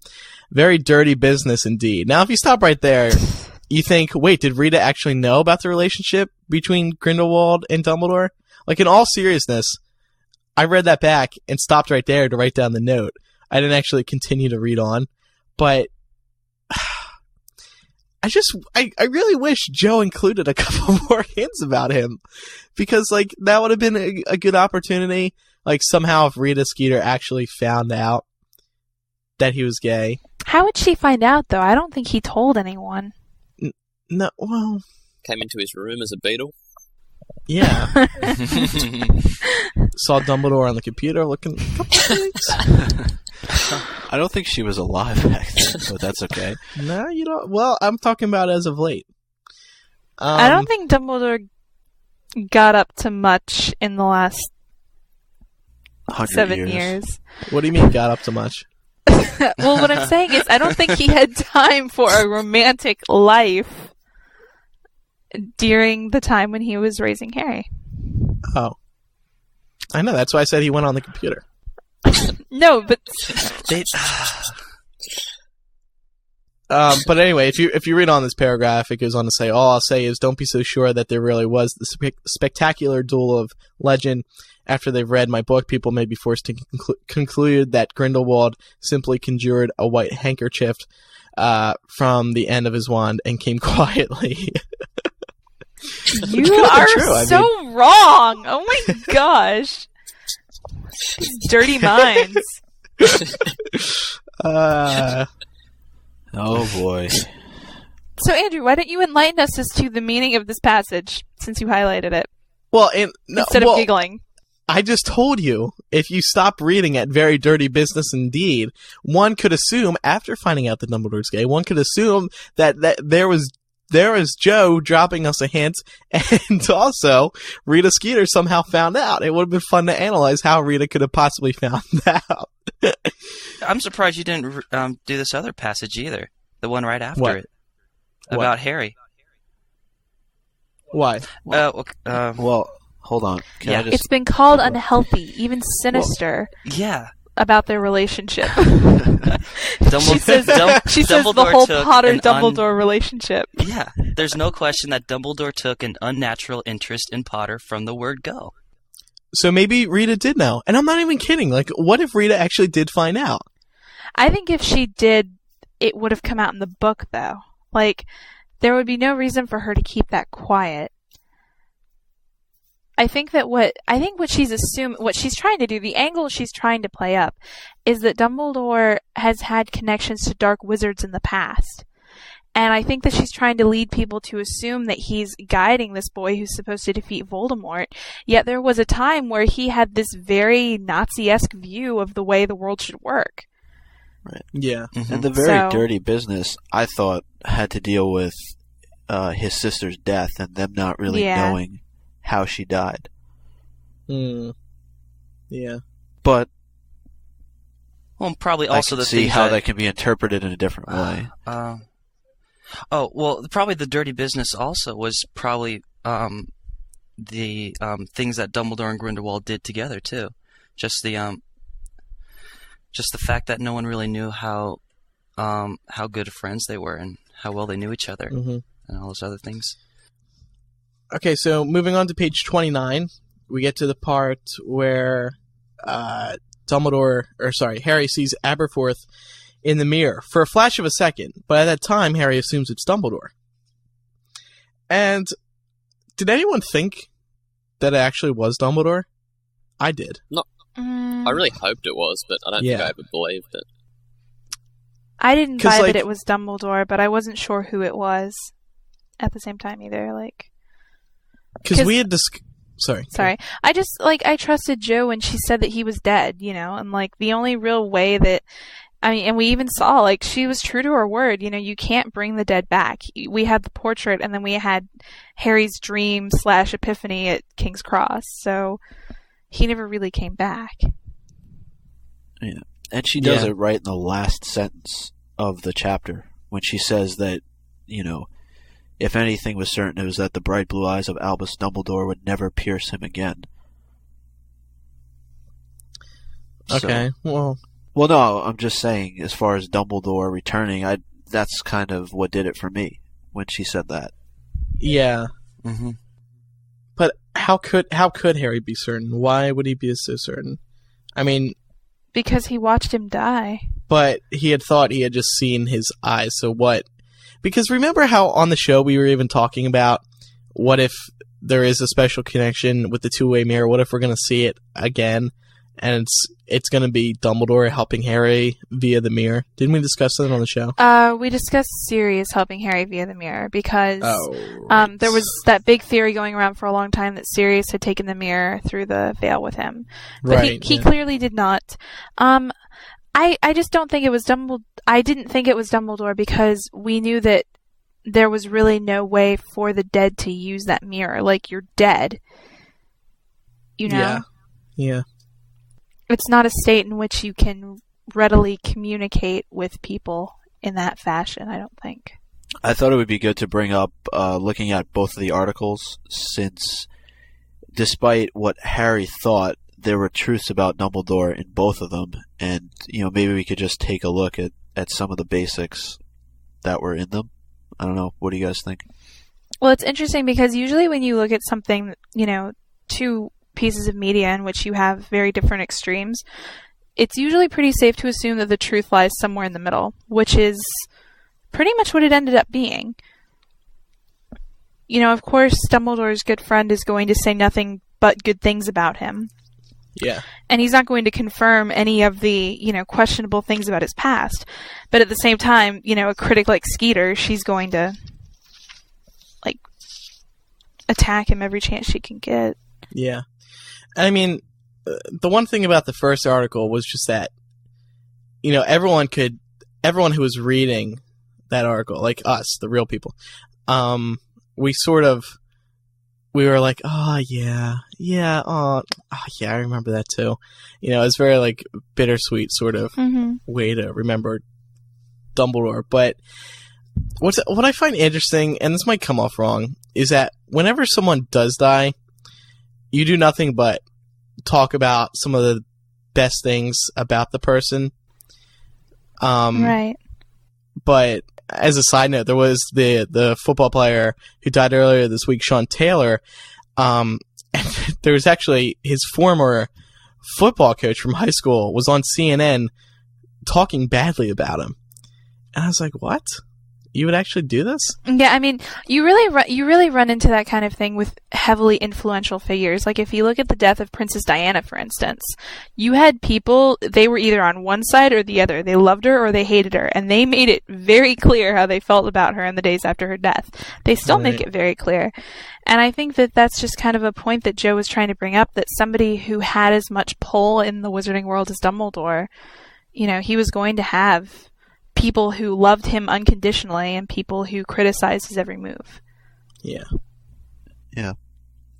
Very dirty business indeed." Now, if you stop right there, you think, wait, did Rita actually know about the relationship between Grindelwald and Dumbledore? In all seriousness, I read that back and stopped right there to write down the note. I didn't actually continue to read on, but I really wish Joe included a couple more hints about him, because like that would have been a good opportunity. Like somehow if Rita Skeeter actually found out that he was gay. How would she find out though? I don't think he told anyone. No, well, Came into his room as a beetle. yeah. Saw Dumbledore on the computer looking a couple things. I don't think she was alive back then, but that's okay. No, you don't. Well, I'm talking about as of late. I don't think Dumbledore got up to much in the last 7 years. What do you mean got up to much? Well, what I'm saying is I don't think he had time for a romantic life during the time when he was raising Harry. Oh. I know, that's why I said he went on the computer. No, but but anyway, if you read on this paragraph, it goes on to say, all I'll say is don't be so sure that there really was the spectacular duel of legend. After they've read my book, people may be forced to conclude that Grindelwald simply conjured a white handkerchief from the end of his wand and came quietly. You are wrong. Oh my gosh. These dirty minds. Oh boy. So Andrew, why don't you enlighten us as to the meaning of this passage, since you highlighted it? Well, instead of giggling. I just told you, if you stop reading at Very Dirty Business Indeed, one could assume, after finding out that Dumbledore's gay, one could assume that there was Joe dropping us a hint, and also Rita Skeeter somehow found out. It would have been fun to analyze how Rita could have possibly found out. I'm surprised you didn't do this other passage either. The one right after What? it. About Harry. Why? Well, hold on. Can Yeah. I just... It's been called unhealthy, even sinister, yeah. about their relationship. She says the whole Potter-Dumbledore relationship. Yeah, there's no question that Dumbledore took an unnatural interest in Potter from the word go. So maybe Rita did know. And I'm not even kidding. Like, what if Rita actually did find out? I think if she did, it would have come out in the book, though. Like, there would be no reason for her to keep that quiet. I think what she's trying to do, the angle she's trying to play up, is that Dumbledore has had connections to dark wizards in the past. And I think that she's trying to lead people to assume that he's guiding this boy who's supposed to defeat Voldemort. Yet there was a time where he had this very Nazi-esque view of the way the world should work. Right. Yeah. Mm-hmm. And the very dirty business, I thought, had to deal with his sister's death and them not really knowing how she died. Yeah. But probably also the see how that can be interpreted in a different way. Probably the dirty business also was probably the things that Dumbledore and Grindelwald did together too. Just the fact that no one really knew how good of friends they were and how well they knew each other, and all those other things. Okay, so moving on to page 29, we get to the part where Harry sees Aberforth in the mirror for a flash of a second, but at that time, Harry assumes it's Dumbledore. And did anyone think that it actually was Dumbledore? I did. No, I really hoped it was, but I don't think I ever believed it. I didn't buy that it was Dumbledore, but I wasn't sure who it was at the same time either. Because we had Sorry. I trusted Jo when she said that he was dead, and the only real way that, and we even saw, she was true to her word, you can't bring the dead back. We had the portrait, and then we had Harry's dream / epiphany at King's Cross, so he never really came back. Yeah. And she does it right in the last sentence of the chapter, when she says that, if anything was certain, it was that the bright blue eyes of Albus Dumbledore would never pierce him again. Okay, Well, no, I'm just saying, as far as Dumbledore returning, that's kind of what did it for me, when she said that. Yeah. Mm-hmm. But how could Harry be certain? Why would he be so certain? Because he watched him die. But he had thought he had just seen his eyes, so what? Because remember how on the show we were even talking about what if there is a special connection with the two-way mirror? What if we're going to see it again? And it's going to be Dumbledore helping Harry via the mirror. Didn't we discuss that on the show? We discussed Sirius helping Harry via the mirror because right. there was that big theory going around for a long time that Sirius had taken the mirror through the veil with him. But right, he clearly did not. I just don't think it was Dumbledore. I didn't think it was Dumbledore because we knew that there was really no way for the dead to use that mirror. Like, you're dead. You know? Yeah. It's not a state in which you can readily communicate with people in that fashion, I don't think. I thought it would be good to bring up looking at both of the articles, since despite what Harry thought, there were truths about Dumbledore in both of them, and maybe we could just take a look at some of the basics that were in them. I don't know. What do you guys think? Well, it's interesting because usually when you look at something, two pieces of media in which you have very different extremes, it's usually pretty safe to assume that the truth lies somewhere in the middle, which is pretty much what it ended up being. Of course, Dumbledore's good friend is going to say nothing but good things about him. Yeah. And he's not going to confirm any of the, questionable things about his past. But at the same time, a critic like Skeeter, she's going to, attack him every chance she can get. Yeah. I mean, the one thing about the first article was just that, everyone who was reading that article, like us, the real people, we were like, oh, yeah, I remember that too. It's very, bittersweet sort of way to remember Dumbledore. But what I find interesting, and this might come off wrong, is that whenever someone does die, you do nothing but talk about some of the best things about the person. Right. But as a side note, there was the football player who died earlier this week, Sean Taylor. And there was actually his former football coach from high school was on CNN talking badly about him. And I was like, what? You would actually do this? Yeah, I mean, you really run into that kind of thing with heavily influential figures. Like, if you look at the death of Princess Diana, for instance, you had people, they were either on one side or the other. They loved her or they hated her, and they made it very clear how they felt about her in the days after her death. They still make it very clear. And I think that that's just kind of a point that Joe was trying to bring up, that somebody who had as much pull in the wizarding world as Dumbledore, he was going to have people who loved him unconditionally and people who criticized his every move. Yeah. Yeah.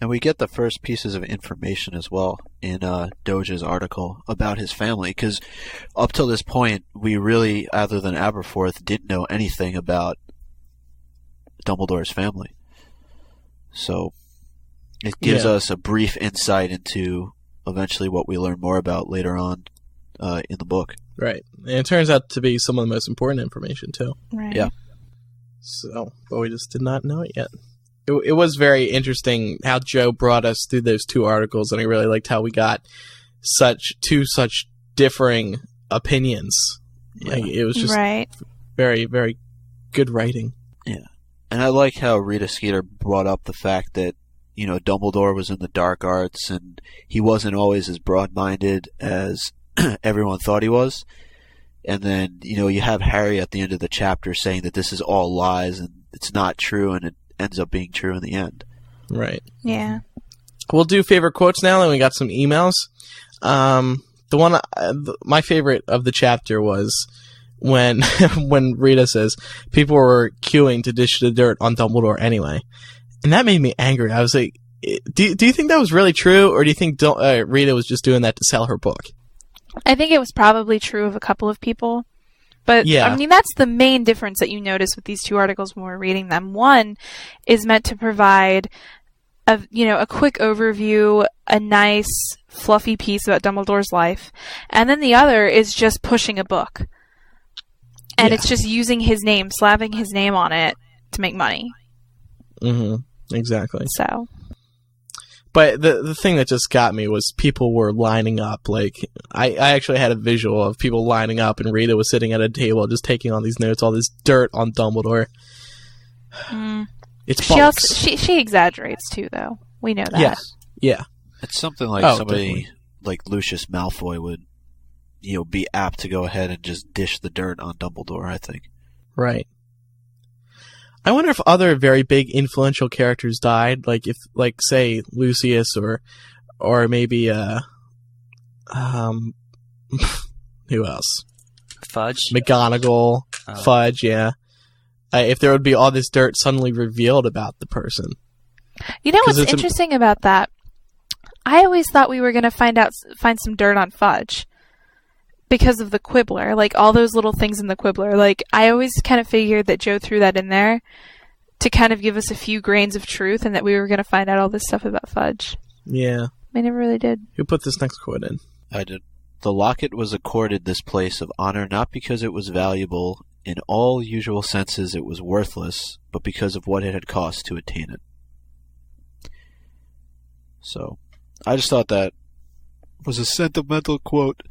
And we get the first pieces of information as well in Doge's article about his family, because up till this point, we really, other than Aberforth, didn't know anything about Dumbledore's family. So it gives us a brief insight into eventually what we learn more about later on in the book. Right. And it turns out to be some of the most important information, too. Right. Yeah. So, but we just did not know it yet. It was very interesting how Joe brought us through those two articles, and I really liked how we got such differing opinions. Yeah. It was just right. very, very good writing. Yeah. And I like how Rita Skeeter brought up the fact that, Dumbledore was in the dark arts, and he wasn't always as broad-minded as everyone thought he was. And then, you have Harry at the end of the chapter saying that this is all lies and it's not true, and it ends up being true in the end. Right. Yeah. We'll do favorite quotes now, and we got some emails. The one, my favorite of the chapter was when Rita says people were queuing to dish the dirt on Dumbledore anyway. And that made me angry. I was like, do you think that was really true, or do you think Rita was just doing that to sell her book? I think it was probably true of a couple of people. But, yeah. I mean, that's the main difference that you notice with these two articles when we're reading them. One is meant to provide a quick overview, a nice, fluffy piece about Dumbledore's life. And then the other is just pushing a book. And it's just using his name, slapping his name on it to make money. Mm-hmm. Exactly. So. But the thing that just got me was people were lining up. Like, I actually had a visual of people lining up, and Rita was sitting at a table just taking all these notes, all this dirt on Dumbledore. It's bollocks. She exaggerates too, though. We know that. Yeah. Yeah. It's something like somebody definitely. like Lucius Malfoy would, be apt to go ahead and just dish the dirt on Dumbledore, I think. Right. I wonder if other very big influential characters died, like if, say, Lucius or maybe who else? Fudge? McGonagall, Fudge, yeah. If there would be all this dirt suddenly revealed about the person. You know what's interesting about that? I always thought we were going to find some dirt on Fudge because of the Quibbler, like all those little things in the Quibbler. Like, I always kind of figured that Joe threw that in there to kind of give us a few grains of truth, and that we were going to find out all this stuff about Fudge. Yeah. They never really did. Who put this next quote in? I did. The locket was accorded this place of honor not because it was valuable. In all usual senses it was worthless, but because of what it had cost to attain it. So, I just thought that was a sentimental quote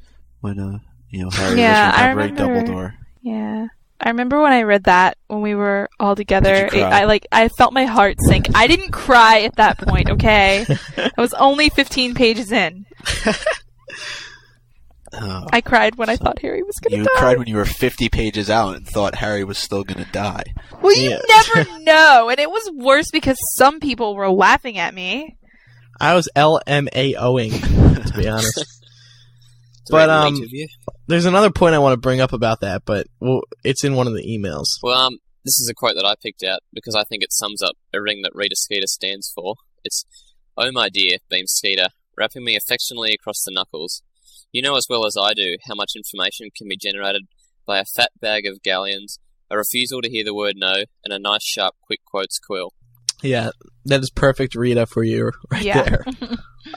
when, Harry was remembering Dumbledore. Yeah. I remember when I read that when we were all together. Did you cry? I felt my heart sink. I didn't cry at that point, okay? I was only 15 pages in. I cried when I thought Harry was going to die. You cried when you were 50 pages out and thought Harry was still going to die. Well, you never know. And it was worse because some people were laughing at me. I was LMAOing, to be honest. But there's another point I want to bring up about that, but it's in one of the emails. Well, this is a quote that I picked out because I think it sums up everything that Rita Skeeter stands for. It's, "Oh my dear, beamed Skeeter, wrapping me affectionately across the knuckles. You know as well as I do how much information can be generated by a fat bag of galleons, a refusal to hear the word no, and a nice sharp quick quotes quill." Yeah, that is perfect Rita for you right there.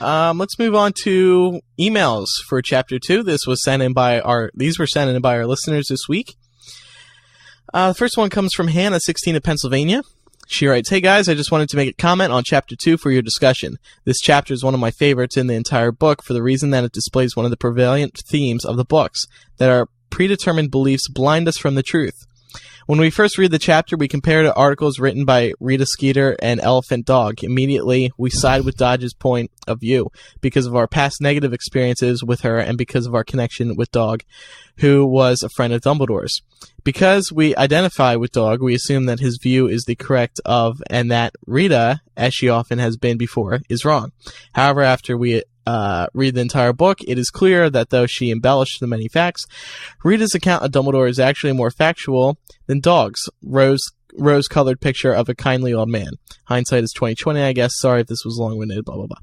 Let's move on to emails for Chapter 2. These were sent in by our listeners this week. The first one comes from Hannah, 16 of Pennsylvania. She writes, "Hey guys, I just wanted to make a comment on Chapter 2 for your discussion. This chapter is one of my favorites in the entire book for the reason that it displays one of the prevalent themes of the books, that our predetermined beliefs blind us from the truth. When we first read the chapter, we compare to articles written by Rita Skeeter and Elephant Dog. Immediately, we side with Dodge's point of view because of our past negative experiences with her and because of our connection with Dog, who was a friend of Dumbledore's. Because we identify with Dog, we assume that his view is the correct of, and that Rita, as she often has been before, is wrong. However, after we read the entire book, it is clear that though she embellished the many facts, Rita's account of Dumbledore is actually more factual than Dog's rose-colored picture of a kindly old man. Hindsight is 20/20, I guess. Sorry if this was long-winded, blah, blah, blah."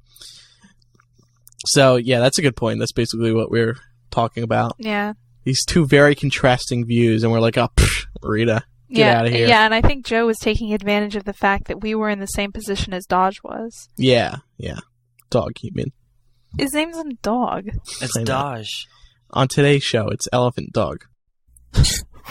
So, yeah, that's a good point. That's basically what we're talking about. Yeah. These two very contrasting views, and we're like, oh, Rita, get out of here. Yeah, and I think Joe was taking advantage of the fact that we were in the same position as Dodge was. Yeah. Dog, you mean? His name's a dog. It's Doge. On today's show, it's Elephant Dog.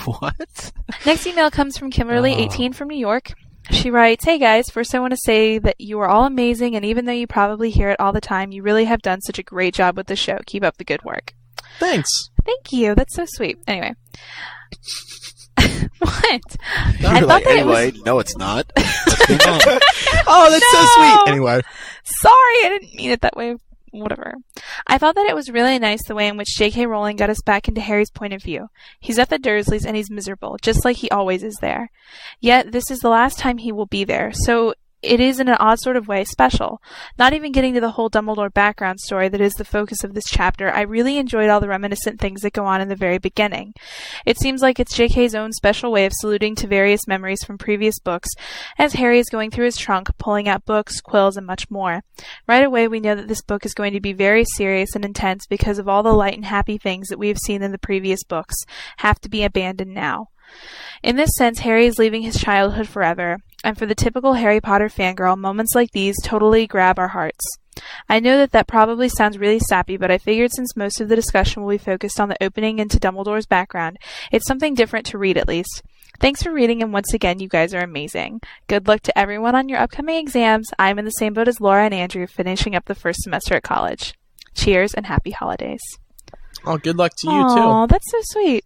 What? Next email comes from Kimberly, 18 from New York. She writes, "Hey guys, first I want to say that you are all amazing, and even though you probably hear it all the time, you really have done such a great job with the show. Keep up the good work." Thanks. Thank you. That's so sweet. Anyway. What? I thought that anyway, no, it's not. Oh, that's so sweet. Anyway. Sorry, I didn't mean it that way. Whatever. I thought that it was really nice the way in which J.K. Rowling got us back into Harry's point of view. He's at the Dursleys and he's miserable, just like he always is there. Yet, this is the last time he will be there, so it is in an odd sort of way special. Not even getting to the whole Dumbledore background story that is the focus of this chapter, I really enjoyed all the reminiscent things that go on in the very beginning. It seems like it's JK's own special way of saluting to various memories from previous books, as Harry is going through his trunk, pulling out books, quills, and much more. Right away we know that this book is going to be very serious and intense because of all the light and happy things that we have seen in the previous books have to be abandoned now. In this sense, Harry is leaving his childhood forever, and for the typical Harry Potter fangirl, moments like these totally grab our hearts. I know that probably sounds really sappy, but I figured since most of the discussion will be focused on the opening into Dumbledore's background, it's something different to read at least. Thanks for reading, and once again, you guys are amazing. Good luck to everyone on your upcoming exams. I'm in the same boat as Laura and Andrew, finishing up the first semester at college. Cheers and happy holidays. Oh, good luck to you, Oh, too. that's so sweet.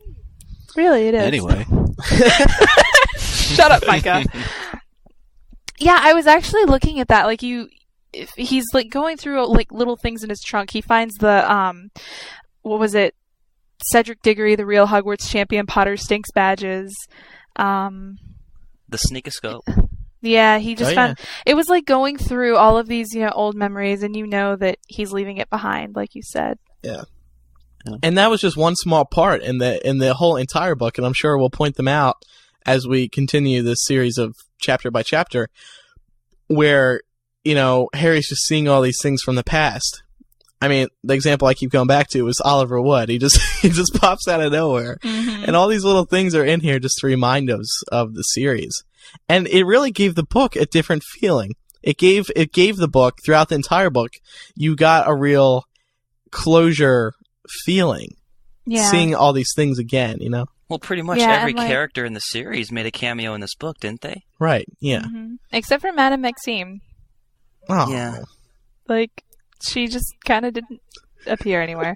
Really, it is. Anyway. Shut up, Micah. Yeah, I was actually looking at that. Like, he's like going through like little things in his trunk. He finds the what was it? Cedric Diggory, the real Hogwarts champion, Potter Stinks badges. The sneakoscope. Yeah, he just found yeah. it was like going through all of these, old memories, and that he's leaving it behind, like you said. Yeah. And that was just one small part in the whole entire book, and I'm sure we'll point them out as we continue this series of chapter by chapter, where, Harry's just seeing all these things from the past. I mean, the example I keep going back to is Oliver Wood. He just pops out of nowhere. Mm-hmm. And all these little things are in here just to remind us of the series. And it really gave the book a different feeling. It gave the book, throughout the entire book, you got a real closure feeling. Yeah. Seeing all these things again, Well, pretty much every character in the series made a cameo in this book, didn't they? Right, yeah. Mm-hmm. Except for Madame Maxime. Oh. Yeah. Like, she just kind of didn't appear anywhere.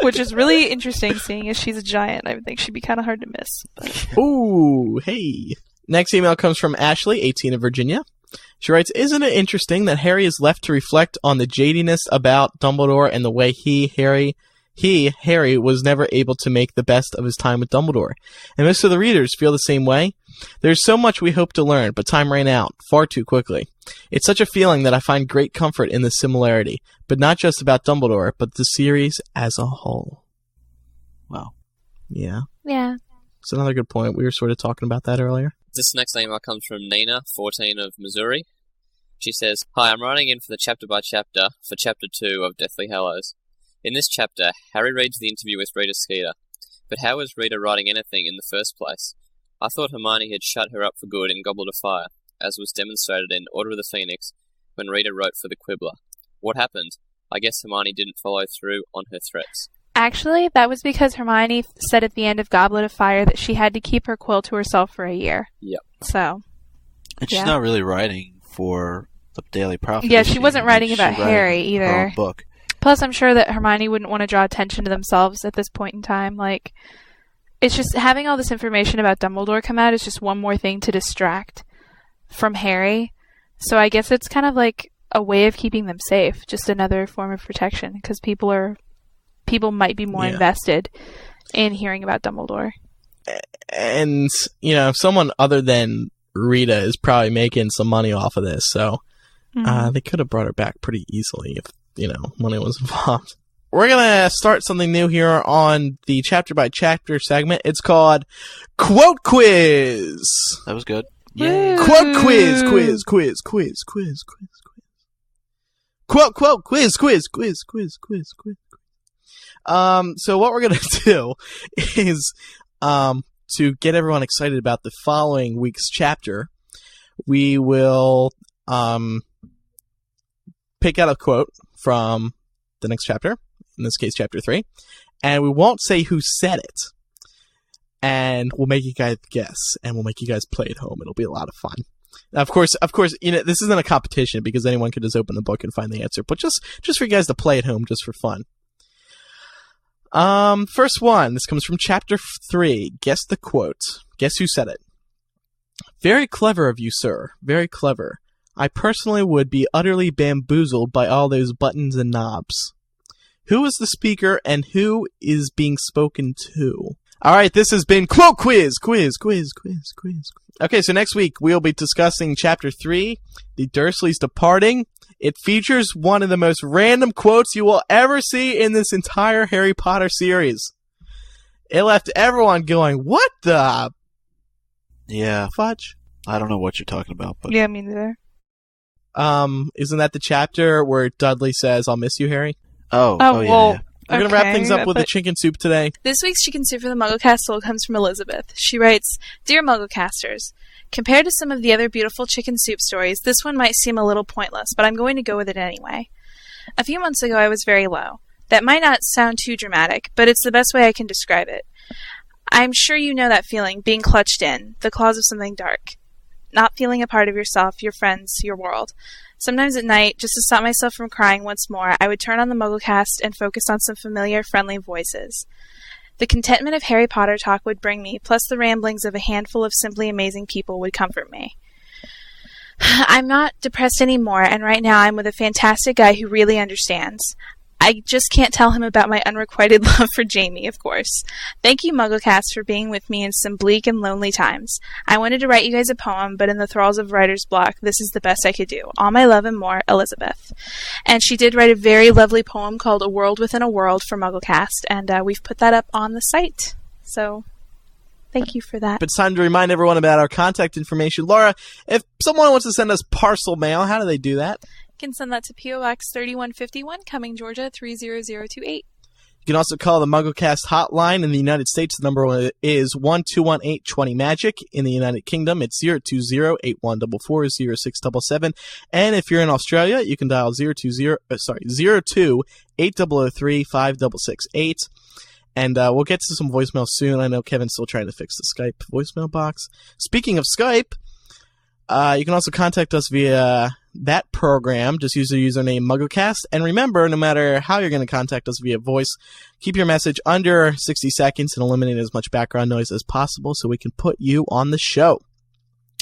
Which is really interesting, seeing as she's a giant. I would think she'd be kind of hard to miss. But. Ooh, hey. Next email comes from Ashley, 18 of Virginia. She writes, "Isn't it interesting that Harry is left to reflect on the jadiness about Dumbledore and the way Harry, was never able to make the best of his time with Dumbledore? And most of the readers feel the same way? There's so much we hope to learn, but time ran out far too quickly. It's such a feeling that I find great comfort in this similarity, but not just about Dumbledore, but the series as a whole." Wow. Yeah. Yeah. It's another good point. We were sort of talking about that earlier. This next email comes from Nina, 14 of Missouri. She says, "Hi, I'm writing in for the chapter by chapter for chapter 2 of Deathly Hallows. In this chapter, Harry reads the interview with Rita Skeeter. But how was Rita writing anything in the first place? I thought Hermione had shut her up for good in Goblet of Fire, as was demonstrated in Order of the Phoenix when Rita wrote for the Quibbler. What happened? I guess Hermione didn't follow through on her threats." Actually, that was because Hermione said at the end of Goblet of Fire that she had to keep her quill to herself for a year. Yep. So. And she's Yeah. not really writing for the Daily Prophet. Yeah, is she wasn't writing about writing Harry her either. own book. Plus, I'm sure that Hermione wouldn't want to draw attention to themselves at this point in time. Like, it's just having all this information about Dumbledore come out is just one more thing to distract from Harry. So I guess it's kind of like a way of keeping them safe, just another form of protection, because people might be more invested in hearing about Dumbledore. And, someone other than Rita is probably making some money off of this, so they could have brought her back pretty easily if, money was involved. We're going to start something new here on the chapter by chapter segment. It's called Quote Quiz. That was good. Yay. Quote quiz. Quote quiz. So what we're going to do is, to get everyone excited about the following week's chapter, we will, pick out a quote from the next chapter, in this case, chapter 3, and we won't say who said it. And we'll make you guys guess, and we'll make you guys play at home. It'll be a lot of fun. Now, of course, this isn't a competition because anyone could just open the book and find the answer, but just for you guys to play at home, just for fun. First one. This comes from chapter 3. Guess the quote. Guess who said it. "Very clever of you, sir. Very clever. I personally would be utterly bamboozled by all those buttons and knobs." Who is the speaker and who is being spoken to? All right, this has been Quote Quiz. Okay, so next week we'll be discussing Chapter 3, The Dursleys Departing. It features one of the most random quotes you will ever see in this entire Harry Potter series. It left everyone going, what the Yeah. fudge? I don't know what you're talking about, but Yeah, me neither. Isn't that the chapter where Dudley says, "I'll miss you, Harry"? Oh, yeah, well, yeah. We're going to wrap okay, things up with the but- chicken soup today. This week's Chicken Soup for the MuggleCast soul comes from Elizabeth. She writes, "Dear MuggleCasters, compared to some of the other beautiful chicken soup stories, this one might seem a little pointless, but I'm going to go with it anyway. A few months ago, I was very low. That might not sound too dramatic, but it's the best way I can describe it. I'm sure you know that feeling, being clutched in, the claws of something dark. Not feeling a part of yourself, your friends, your world. Sometimes at night, just to stop myself from crying once more, I would turn on the MuggleCast and focus on some familiar, friendly voices. The contentment of Harry Potter talk would bring me, plus the ramblings of a handful of simply amazing people would comfort me. I'm not depressed anymore, and right now I'm with a fantastic guy who really understands. I just can't tell him about my unrequited love for Jamie, of course. Thank you, MuggleCast, for being with me in some bleak and lonely times. I wanted to write you guys a poem, but in the thralls of writer's block, this is the best I could do. All my love and more, Elizabeth. And she did write a very lovely poem called A World Within a World for MuggleCast, and we've put that up on the site. So, thank you for that. It's time to remind everyone about our contact information. Laura, if someone wants to send us parcel mail, how do they do that? You can send that to P.O. Box 3151, Cumming, Georgia 30028. You can also call the MuggleCast hotline in the United States. The number is 1-218-20-MAGIC. In the United Kingdom, it's 020-8144-0677. And if you're in Australia, you can dial 02-803-5668. And we'll get to some voicemail soon. I know Kevin's still trying to fix the Skype voicemail box. Speaking of Skype, you can also contact us via that program. Just use the username MuggleCast. And remember, no matter how you're going to contact us via voice, keep your message under 60 seconds and eliminate as much background noise as possible so we can put you on the show.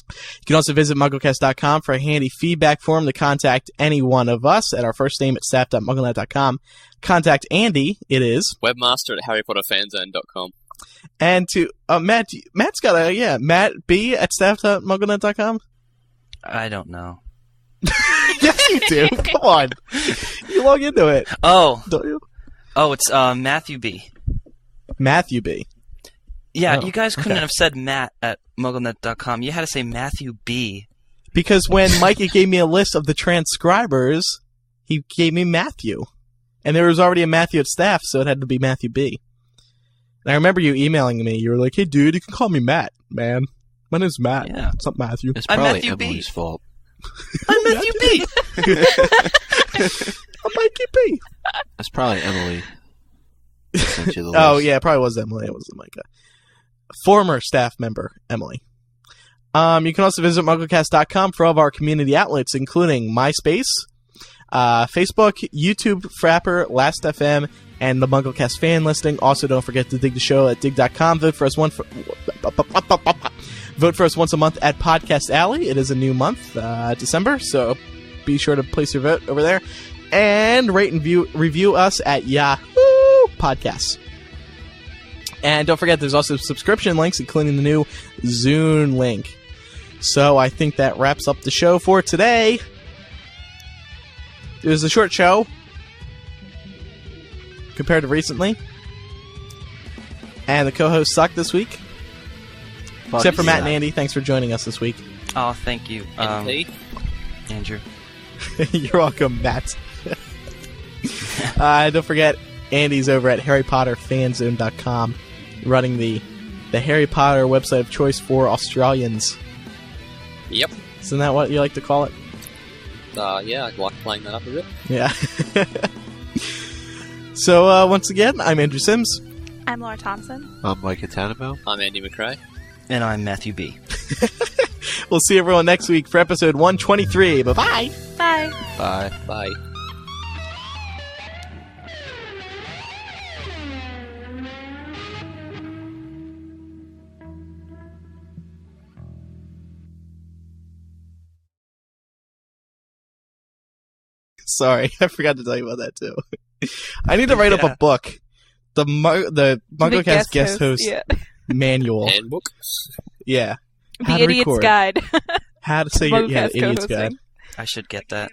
You can also visit MuggleCast.com for a handy feedback form to contact any one of us at our first name at staff.mugglenet.com. Contact Andy, it is Webmaster at HarryPotterFanzone.com. And to Matt's got Matt B at staff.mugglenet.com. I don't know. Yes, you do. Come on. You log into it. Oh. Don't you? Oh, it's Matthew B. Matthew B. Yeah, Oh, you guys couldn't okay. have said Matt at MuggleNet.com. You had to say Matthew B. Because when Mikey gave me a list of the transcribers, he gave me Matthew. And there was already a Matthew at staff, so it had to be Matthew B. And I remember you emailing me. You were like, hey, dude, you can call me Matt, man. My name's Matt. Yeah. It's not Matthew. It's I'm probably Matthew B. Emily's fault. I'm Matthew B. I'm Mikey B. That's probably Emily. Sent you the Oh, list. yeah, it probably was Emily. It wasn't Micah. Former staff member, Emily. You can also visit MuggleCast.com for all of our community outlets, including MySpace, Facebook, YouTube, Frapper, Last.fm, and the MuggleCast fan listing. Also, don't forget to dig the show at dig.com. Vote for us once a month at Podcast Alley. It is a new month, December, so be sure to place your vote over there. And rate and review us at Yahoo Podcasts. And don't forget, there's also subscription links, including the new Zune link. So I think that wraps up the show for today. It was a short show compared to recently. And the co-hosts sucked this week. Except for Matt and Andy. Thanks for joining us this week. Oh, thank you, NP? Andrew. You're welcome, Matt. Don't forget, Andy's over at HarryPotterFanzone.com, running the Harry Potter website of choice for Australians. Yep. Isn't that what you like to call it? Yeah, I like playing that up a bit. Yeah. So, once again, I'm Andrew Sims. I'm Laura Thompson. I'm Micah Tannenbaum. I'm Andy McRae. And I'm Matthew B. We'll see everyone next week for episode 123. Bye-bye. Bye. Bye. Bye. Sorry, I forgot to tell you about that, too. I need to write up a book. The MuggleCast guest host Yeah. manual. Handbook. Yeah. The How to Idiot's record. Guide. How to say your MuggleCast Idiot's Guide. co-hosting. I should get that.